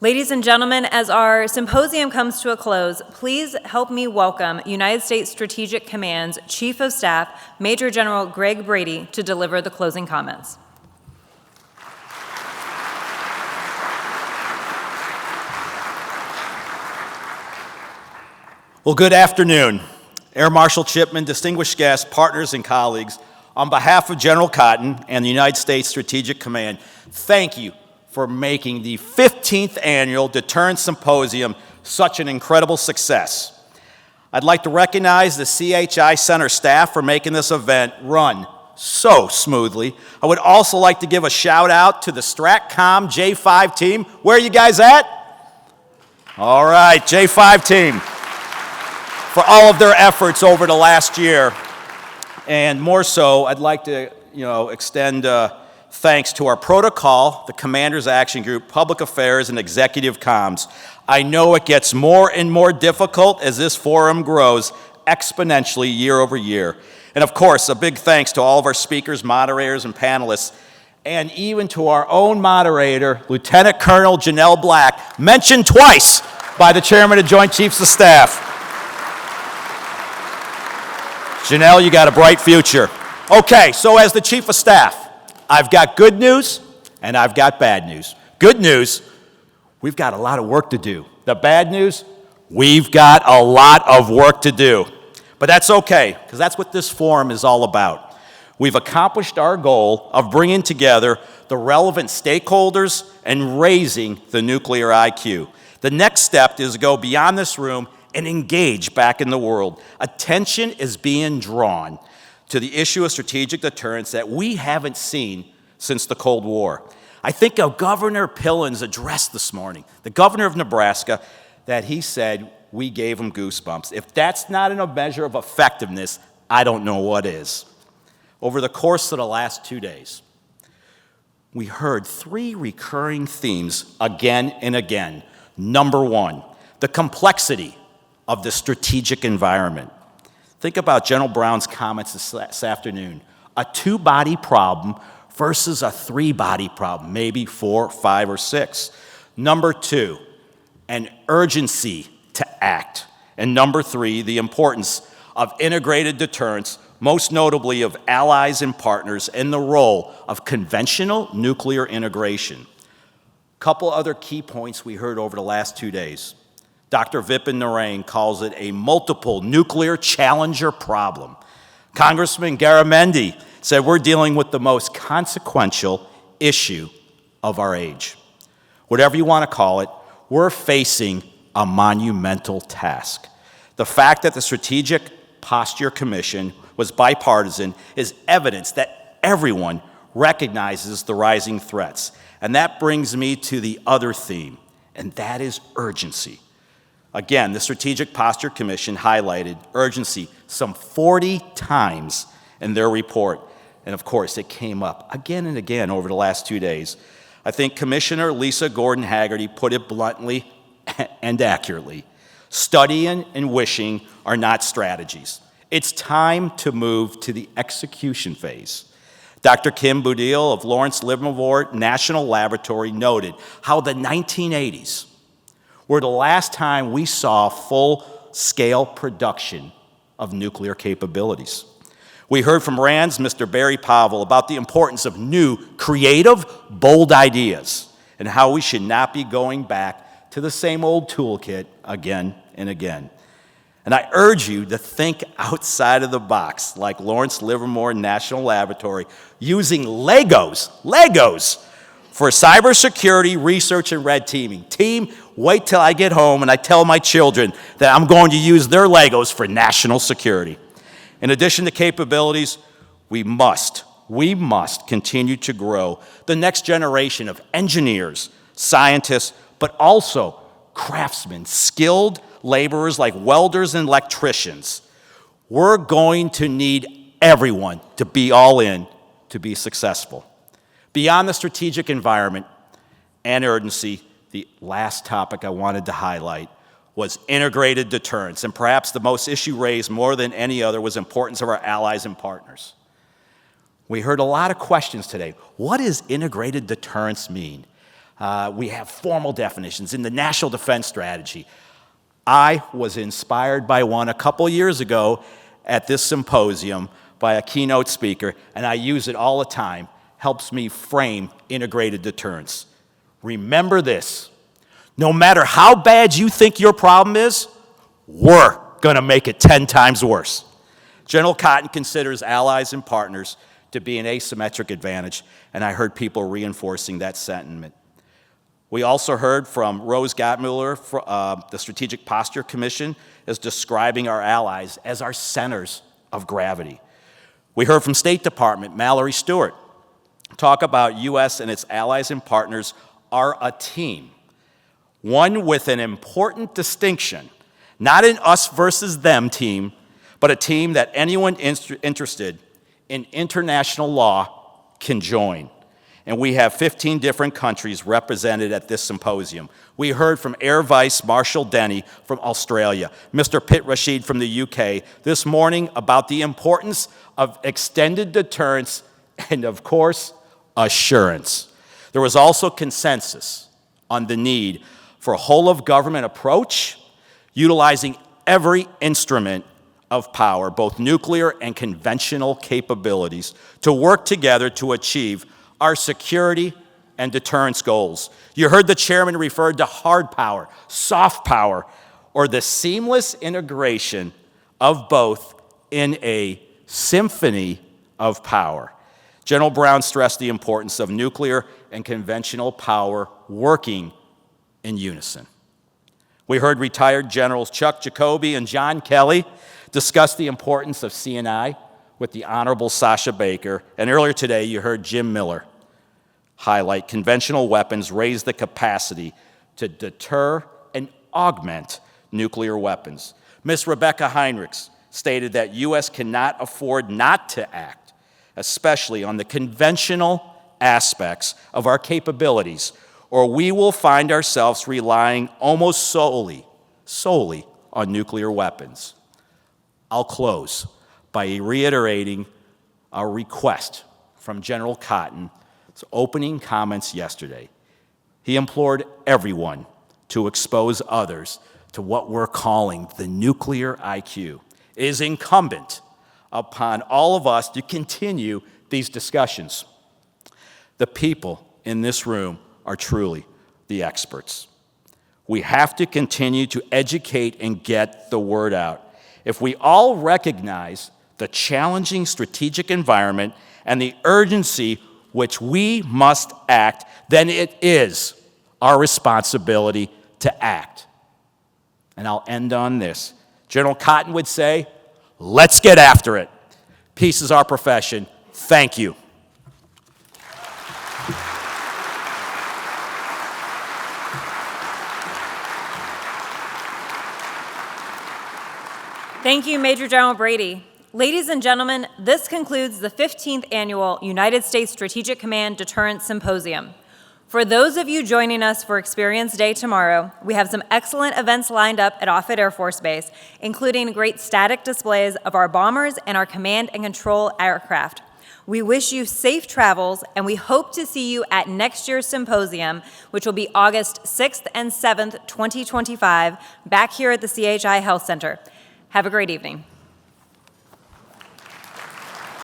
Ladies and gentlemen, as our symposium comes to a close, please help me welcome United States Strategic Command's Chief of Staff, Major General Greg Brady, to deliver the closing comments. Well, good afternoon. Air Marshal Chipman, distinguished guests, partners, and colleagues, on behalf of General Cotton and the United States Strategic Command, thank you for making the 15th Annual Deterrence Symposium such an incredible success. I'd like to recognize the CHI Center staff for making this event run so smoothly. I would also like to give a shout out to the STRATCOM J5 team. Where are you guys at? All right, J5 team, for all of their efforts over the last year. And more so, I'd like to extend thanks to our protocol, the Commander's Action Group, Public Affairs, and Executive Comms. I know it gets more and more difficult as this forum grows exponentially year over year. And of course, a big thanks to all of our speakers, moderators, and panelists, and even to our own moderator, Lieutenant Colonel Janelle Black, mentioned twice by the Chairman of Joint Chiefs of Staff. Janelle, you got a bright future. Okay, so as the Chief of Staff, I've got good news and I've got bad news. Good news, we've got a lot of work to do. The bad news, we've got a lot of work to do. But that's okay, because that's what this forum is all about. We've accomplished our goal of bringing together the relevant stakeholders and raising the nuclear IQ. The next step is to go beyond this room and engage back in the world. Attention is being drawn to the issue of strategic deterrence that we haven't seen since the Cold War. I think of Governor Pillen's address this morning, the governor of Nebraska, that he said we gave him goosebumps. If that's not a measure of effectiveness, I don't know what is. Over the course of the last 2 days, we heard three recurring themes again and again. Number one, the complexity of the strategic environment. Think about General Brown's comments this afternoon. A two-body problem versus a three-body problem, maybe 4, 5, or 6. Number two, an urgency to act. And number three, the importance of integrated deterrence, most notably of allies and partners, and the role of conventional nuclear integration. A couple other key points we heard over the last 2 days. Dr. Vipin Narain calls it a multiple nuclear challenger problem. Congressman Garamendi said we're dealing with the most consequential issue of our age. Whatever you want to call it, we're facing a monumental task. The fact that the Strategic Posture Commission was bipartisan is evidence that everyone recognizes the rising threats. And that brings me to the other theme, and that is urgency. Again, the Strategic Posture Commission highlighted urgency some 40 times in their report. And of course, it came up again and again over the last 2 days. I think Commissioner Lisa Gordon-Haggerty put it bluntly and accurately. Studying and wishing are not strategies. It's time to move to the execution phase. Dr. Kim Budil of Lawrence Livermore National Laboratory noted how the 1980s were the last time we saw full-scale production of nuclear capabilities. We heard from RAND's Mr. Barry Pavel about the importance of new, creative, bold ideas and how we should not be going back to the same old toolkit again and again. And I urge you to think outside of the box, like Lawrence Livermore National Laboratory, using Legos for cybersecurity, research, and red teaming. Team, wait till I get home and I tell my children that I'm going to use their Legos for national security. In addition to capabilities, we must continue to grow the next generation of engineers, scientists, but also craftsmen, skilled laborers like welders and electricians. We're going to need everyone to be all in to be successful. Beyond the strategic environment and urgency, the last topic I wanted to highlight was integrated deterrence. And perhaps the most issue raised more than any other was the importance of our allies and partners. We heard a lot of questions today. What does integrated deterrence mean? We have formal definitions in the National Defense Strategy. I was inspired by one a couple years ago at this symposium by a keynote speaker, and I use it all the time. Helps me frame integrated deterrence. Remember this: no matter how bad you think your problem is, we're going to make it 10 times worse. General Cotton considers allies and partners to be an asymmetric advantage, and I heard people reinforcing that sentiment. We also heard from Rose Gottmuller, the Strategic Posture Commission, is describing our allies as our centers of gravity. We heard from State Department, Mallory Stewart, talk about U.S. and its allies and partners are a team, one with an important distinction, not an us versus them team, but a team that anyone interested in international law can join. And we have 15 different countries represented at this symposium. We heard from Air Vice Marshal Denny from Australia, Mr. Pitt Rashid from the UK this morning about the importance of extended deterrence and, of course, assurance. There was also consensus on the need for a whole-of-government approach, utilizing every instrument of power, both nuclear and conventional capabilities, to work together to achieve our security and deterrence goals. You heard the chairman referred to hard power, soft power, or the seamless integration of both in a symphony of power. General Brown stressed the importance of nuclear and conventional power working in unison. We heard retired Generals Chuck Jacoby and John Kelly discuss the importance of CNI with the Honorable Sasha Baker, and earlier today you heard Jim Miller highlight conventional weapons raise the capacity to deter and augment nuclear weapons. Ms. Rebecca Heinrichs stated that U.S. cannot afford not to act, especially on the conventional aspects of our capabilities, or we will find ourselves relying almost solely on nuclear weapons. I'll close by reiterating our request from General Cotton's opening comments yesterday. He implored everyone to expose others to what we're calling the nuclear IQ. It is incumbent upon all of us to continue these discussions. The people in this room are truly the experts. We have to continue to educate and get the word out. If we all recognize the challenging strategic environment and the urgency which we must act, then it is our responsibility to act. And I'll end on this. General Cotton would say, let's get after it. Peace is our profession. Thank you. Thank you, Major General Brady. Ladies and gentlemen, this concludes the 15th Annual United States Strategic Command Deterrence Symposium. For those of you joining us for Experience Day tomorrow, we have some excellent events lined up at Offutt Air Force Base, including great static displays of our bombers and our command and control aircraft. We wish you safe travels, and we hope to see you at next year's symposium, which will be August 6th and 7th, 2025, back here at the CHI Health Center. Have a great evening.